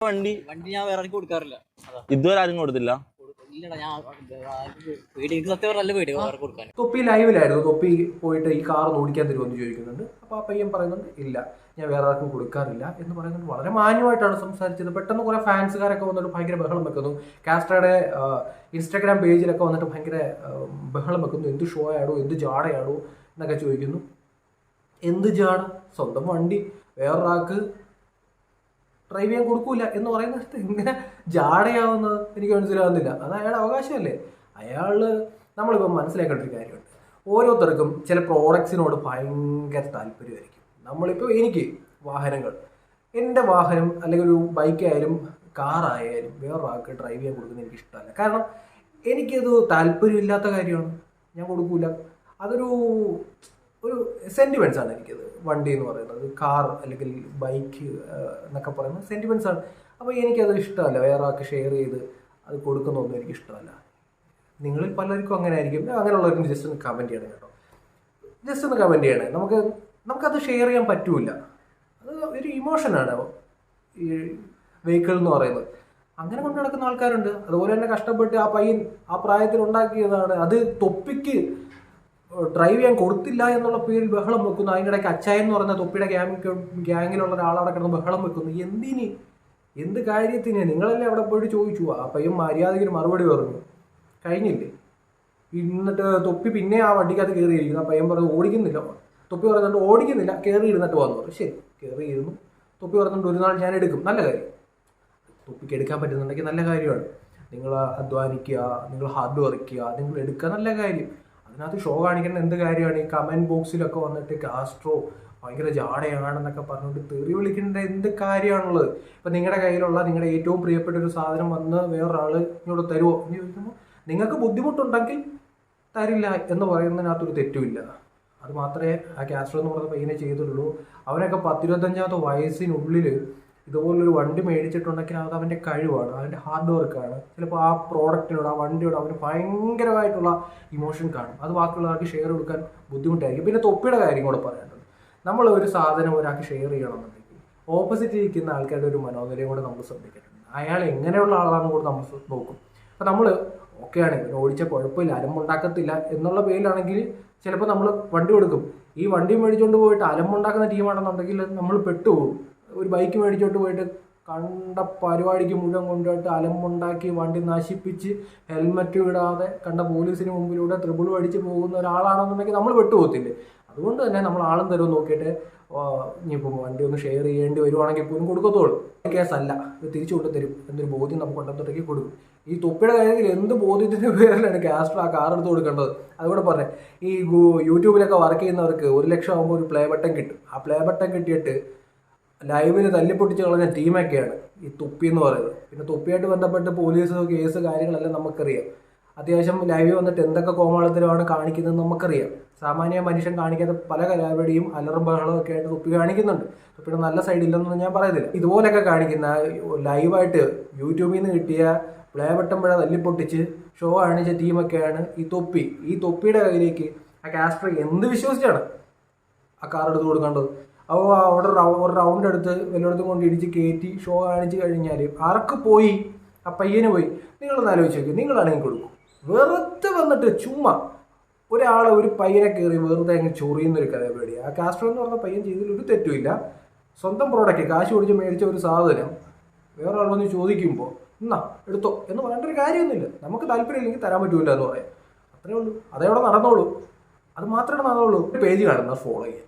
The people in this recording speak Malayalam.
വണ്ടി വണ്ടി ഞാൻ വേറെ കൊടുക്കാറില്ല. ഇതുവരെ ആരും കൊടുത്തില്ല. തൊപ്പി ലൈവിലായിരുന്നു. തൊപ്പി പോയിട്ട് ഈ കാർ ഓടിക്കാൻ തരുമെന്ന് ചോദിക്കുന്നുണ്ട്. അപ്പോൾ ആ പയ്യൻ പറയുന്നുണ്ട് ഇല്ല, ഞാൻ വേറെ ആർക്കും കൊടുക്കാറില്ല എന്ന് പറയുന്നുണ്ട്. വളരെ മാന്യമായിട്ടാണ് സംസാരിച്ചത്. പെട്ടെന്ന് കുറെ ഫാൻസുകാരൊക്കെ വന്നിട്ട് ഭയങ്കര ബഹളം വെക്കുന്നു. കാസ്ട്രയുടെ ഇൻസ്റ്റാഗ്രാം പേജിലൊക്കെ വന്നിട്ട് ഭയങ്കര ബഹളം വെക്കുന്നു. എന്ത് ഷോ ആടോ, എന്ത് ജാടയാടോ എന്നൊക്കെ ചോദിക്കുന്നു. എന്ത് ജാട? സ്വന്തം വണ്ടി വേറൊരാൾക്ക് ഡ്രൈവ് ചെയ്യാൻ കൊടുക്കൂല എന്ന് പറയുന്നത് എങ്ങനെ ജാടയാവുന്നത് എനിക്ക് മനസ്സിലാവുന്നില്ല. അത് അയാളുടെ അവകാശമല്ലേ. നമ്മളിപ്പോൾ മനസ്സിലാക്കേണ്ട ഒരു കാര്യമുണ്ട്. ഓരോരുത്തർക്കും ചില പ്രോഡക്ട്സിനോട് ഭയങ്കര താല്പര്യമായിരിക്കും. നമ്മളിപ്പോൾ എനിക്ക് വാഹനങ്ങൾ, എൻ്റെ വാഹനം അല്ലെങ്കിൽ ഒരു ബൈക്കായാലും കാറായാലും വേറൊരാൾക്ക് ഡ്രൈവ് ചെയ്യാൻ കൊടുക്കുന്നത് എനിക്ക് ഇഷ്ടമല്ല. കാരണം എനിക്കത് താല്പര്യമില്ലാത്ത കാര്യമാണ്, ഞാൻ കൊടുക്കൂല. അതൊരു സെൻറ്റിമെൻറ്റ്സ് ആണ് എനിക്കത്. വണ്ടി എന്ന് പറയുന്നത്, കാർ അല്ലെങ്കിൽ ബൈക്ക് എന്നൊക്കെ പറയുന്നത് സെൻറ്റിമെൻറ്റ്സ് ആണ്. അപ്പോൾ എനിക്കത് ഇഷ്ടമല്ല. വേറെ ആൾക്ക് ഷെയർ ചെയ്ത് അത് കൊടുക്കുന്നതൊന്നും എനിക്ക് ഇഷ്ടമല്ല. നിങ്ങളിൽ പലർക്കും അങ്ങനെ ആയിരിക്കും. അങ്ങനെയുള്ളവർക്ക് ജസ്റ്റ് ഒന്ന് കമൻറ്റ് ചെയ്യണം കേട്ടോ. ജസ്റ്റ് ഒന്ന് കമൻറ്റ് ചെയ്യണേ. നമുക്കത് ഷെയർ ചെയ്യാൻ പറ്റൂല. അത് ഒരു ഇമോഷനാണ് ഈ വെഹിക്കിൾ എന്ന് പറയുന്നത്. അങ്ങനെ കൊണ്ട് നടക്കുന്ന ആൾക്കാരുണ്ട്. അതുപോലെ തന്നെ കഷ്ടപ്പെട്ട് ആ പയ്യൻ ആ പ്രായത്തിൽ ഉണ്ടാക്കിയതാണ്. അത് തൊപ്പിക്ക് ഡ്രൈവ് ചെയ്യാൻ കൊടുത്തില്ല എന്നുള്ള പേരിൽ ബഹളം വെക്കുന്നു. അതിൻ്റെ ഇടയ്ക്ക് അച്ചായൻ എന്ന് പറയുന്ന തൊപ്പിയുടെ ഗ്യാങ്ങിലുള്ള ഒരാളവിടെ കിടന്ന് ബഹളം വെക്കുന്നു. എന്ത് കാര്യത്തിന്? നിങ്ങളല്ലേ അവിടെ പോയിട്ട് ചോദിച്ചു. ആ പയ്യൻ മര്യാദയ്ക്ക് മറുപടി പറഞ്ഞു, കഴിഞ്ഞില്ലേ? എന്നിട്ട് തൊപ്പി പിന്നെ ആ വണ്ടിക്കകത്ത് കയറിയിരിക്കുന്നു. ആ പയ്യൻ പറഞ്ഞു ഓടിക്കുന്നില്ല. തൊപ്പി പറയുന്നുണ്ട് ഓടിക്കുന്നില്ല, കയറി ഇരുന്നിട്ട് വന്നു. ശരി, കയറി ഇരുന്നു. തൊപ്പി പറയുന്നുണ്ട് ഒരു നാൾ ഞാൻ എടുക്കും. നല്ല കാര്യം. തൊപ്പിക്ക് എടുക്കാൻ പറ്റുന്നുണ്ടെങ്കിൽ നല്ല കാര്യമാണ്. നിങ്ങൾ അധ്വാനിക്കുക, നിങ്ങൾ ഹാർഡ് വർക്ക് ചെയ്യുക, നിങ്ങൾ എടുക്കുക, നല്ല കാര്യം. അതിനകത്ത് ഷോ കാണിക്കേണ്ട എന്ത് കാര്യമാണ്? ഈ കമൻറ്റ് ബോക്സിലൊക്കെ വന്നിട്ട് കാസ്ട്രോ ഭയങ്കര ജാടയാണെന്നൊക്കെ പറഞ്ഞുകൊണ്ട് തെറി വിളിക്കേണ്ട എന്ത് കാര്യമാണുള്ളത്? ഇപ്പം നിങ്ങളുടെ കയ്യിലുള്ള നിങ്ങളുടെ ഏറ്റവും പ്രിയപ്പെട്ട ഒരു സാധനം വന്ന് വേറൊരാൾ ഇങ്ങോട്ട് തരുമോ എന്ന് ചോദിക്കുമ്പോൾ നിങ്ങൾക്ക് ബുദ്ധിമുട്ടുണ്ടെങ്കിൽ തരില്ല എന്ന് പറയുന്നതിനകത്തൊരു തെറ്റുമില്ല. അത് മാത്രമേ ആ കാസ്ട്രോ എന്ന് പറയുന്ന പയ്യനെ ചെയ്തിട്ടുള്ളൂ. അവനൊക്കെ 10-25 വയസ്സിനുള്ളിൽ ഇതുപോലൊരു വണ്ടി മേടിച്ചിട്ടുണ്ടെങ്കിൽ അത് അവൻ്റെ കഴിവാണ്, അവൻ്റെ ഹാർഡ് വർക്കാണ്. ചിലപ്പോൾ ആ പ്രോഡക്റ്റിനോട്, ആ വണ്ടിയോട് അവന് ഭയങ്കരമായിട്ടുള്ള ഇമോഷൻ കാണും. അത് ബാക്കിയുള്ളവർക്ക് ഷെയർ കൊടുക്കാൻ ബുദ്ധിമുട്ടായിരിക്കും. പിന്നെ തൊപ്പിയുടെ കാര്യം കൂടെ പറയാനുണ്ട്. നമ്മൾ ഒരു സാധനം ഒരാൾക്ക് ഷെയർ ചെയ്യണമെന്നുണ്ടെങ്കിൽ ഓപ്പോസിറ്റ് ഇരിക്കുന്ന ആൾക്കാരുടെ ഒരു മനോനിലയും കൂടെ നമ്മൾ ശ്രദ്ധിക്കേണ്ടതുണ്ട്. അയാൾ എങ്ങനെയുള്ള ആളാണെന്ന് കൂടെ നമ്മൾ നോക്കും. അപ്പം നമ്മൾ ഓക്കെയാണ്, ഇവന് ഓടിച്ച കുഴപ്പമില്ല, അലമ്പുണ്ടാക്കത്തില്ല എന്നുള്ള പേരിലാണെങ്കിൽ ചിലപ്പോൾ നമ്മൾ വണ്ടി കൊടുക്കും. ഈ വണ്ടി മേടിച്ചുകൊണ്ട് പോയിട്ട് അലമ്പുണ്ടാക്കുന്ന ടീമാണെന്നുണ്ടെങ്കിൽ നമ്മൾ പെട്ടുപോകും. ഒരു ബൈക്ക് മേടിച്ചോട്ട് പോയിട്ട് കണ്ട പരിപാടിക്ക് മുഴുവൻ കൊണ്ടുപോയിട്ട് അലമ്പുണ്ടാക്കി വണ്ടി നശിപ്പിച്ച് ഹെൽമറ്റ് ഇടാതെ കണ്ട പോലീസിന് മുമ്പിലൂടെ ത്രിബിൾ അടിച്ച് പോകുന്ന ഒരാളാണെന്നുണ്ടെങ്കിൽ നമ്മൾ പെട്ടുപോകത്തില്ലേ. അതുകൊണ്ട് തന്നെ നമ്മൾ ആളും തരുമെന്ന് നോക്കിയിട്ട് ഇനിയിപ്പോൾ വണ്ടി ഒന്ന് ഷെയർ ചെയ്യേണ്ടി വരുവാണെങ്കിൽ പോലും കൊടുക്കത്തുള്ളൂ. കേസല്ല, ഇത് തിരിച്ചു കൊണ്ട് തരും എന്നൊരു ബോധ്യം നമുക്ക് ഉണ്ടെന്നുണ്ടെങ്കിൽ കൊടുക്കും. ഈ തൊപ്പിയുടെ കാര്യത്തിൽ എന്ത് ബോധ്യത്തിൻ്റെ പേരിലാണ് കാസ്ട്രോ ആ കാർ എടുത്ത് കൊടുക്കേണ്ടത്? അതുകൂടെ പറഞ്ഞേ. ഈ യൂട്യൂബിലൊക്കെ വർക്ക് ചെയ്യുന്നവർക്ക് 1 ലക്ഷം ആകുമ്പോൾ ഒരു പ്ലേ ബട്ടൺ കിട്ടും. ആ പ്ലേ ബട്ടൺ കിട്ടിയിട്ട് ലൈവിന് തല്ലിപ്പൊട്ടിച്ച് കളഞ്ഞ ടീമൊക്കെയാണ് ഈ തൊപ്പി എന്ന് പറയുന്നത്. പിന്നെ തൊപ്പിയായിട്ട് ബന്ധപ്പെട്ട് പോലീസ് കേസ് കാര്യങ്ങളെല്ലാം നമുക്കറിയാം. അത്യാവശ്യം ലൈവിൽ വന്നിട്ട് എന്തൊക്കെ കോമാളിത്തരമാണ് കാണിക്കുന്നത് നമുക്കറിയാം. സാമാന്യ മനുഷ്യൻ കാണിക്കാത്ത പല കലാപടിയും അലറും ബഹളവും ഒക്കെ ആയിട്ട് തൊപ്പി കാണിക്കുന്നുണ്ട്. തൊപ്പിയുടെ നല്ല സൈഡ് ഇല്ലെന്നൊന്നും ഞാൻ പറയുന്നില്ല. ഇതുപോലെയൊക്കെ കാണിക്കുന്ന ലൈവായിട്ട് യൂട്യൂബിൽ നിന്ന് കിട്ടിയ പ്ലേ ബട്ടൺ പിഴ തല്ലിപ്പൊട്ടിച്ച് ഷോ കാണിച്ച ടീമൊക്കെയാണ് ഈ തൊപ്പി. ഈ തൊപ്പിയുടെ കയ്യിലേക്ക് ആ കാസ്ട്രോ എന്ത് വിശ്വസിച്ചാണ് ആ കാർ എടുത്ത് കൊടുക്കേണ്ടത്? അപ്പോൾ അവിടെ ഒരു റൗണ്ട് എടുത്ത് വല്ലയിടത്തും കൊണ്ട് ഇടിച്ച് കയറ്റി ഷോ കാണിച്ച് കഴിഞ്ഞാൽ ആർക്ക് പോയി? ആ പയ്യന് പോയി. നിങ്ങളൊന്ന് ആലോചിച്ച് നോക്കി. നിങ്ങളാണെങ്കിൽ കൊടുക്കും. വെറുതെ വന്നിട്ട് ചുമ്മാ ഒരു പയ്യനെ കയറി വെറുതെ അങ്ങ് ചൊറിയുന്നൊരു കഥ പേടിയാണ്. ആ കാസ്ട്രോ എന്ന് പറഞ്ഞ പയ്യൻ ചെയ്തതിൽ ഒരു തെറ്റുമില്ല. സ്വന്തം പ്രോഡക്റ്റ് കാശ് കൊടുത്ത് മേടിച്ച ഒരു സാധനം വേറെ ആൾ വന്ന് ചോദിക്കുമ്പോൾ എന്നാ എടുത്തോ എന്ന് പറയേണ്ട ഒരു കാര്യമൊന്നുമില്ല. നമുക്ക് താല്പര്യമില്ലെങ്കിൽ തരാൻ പറ്റൂല എന്ന് പറയാം. അത്രേ ഉള്ളൂ. അതേവിടെ നടന്നോളൂ. അത് മാത്രമേ നടന്നോളൂ. പേജ് കാണുന്ന ഫോളോ ചെയ്യാം.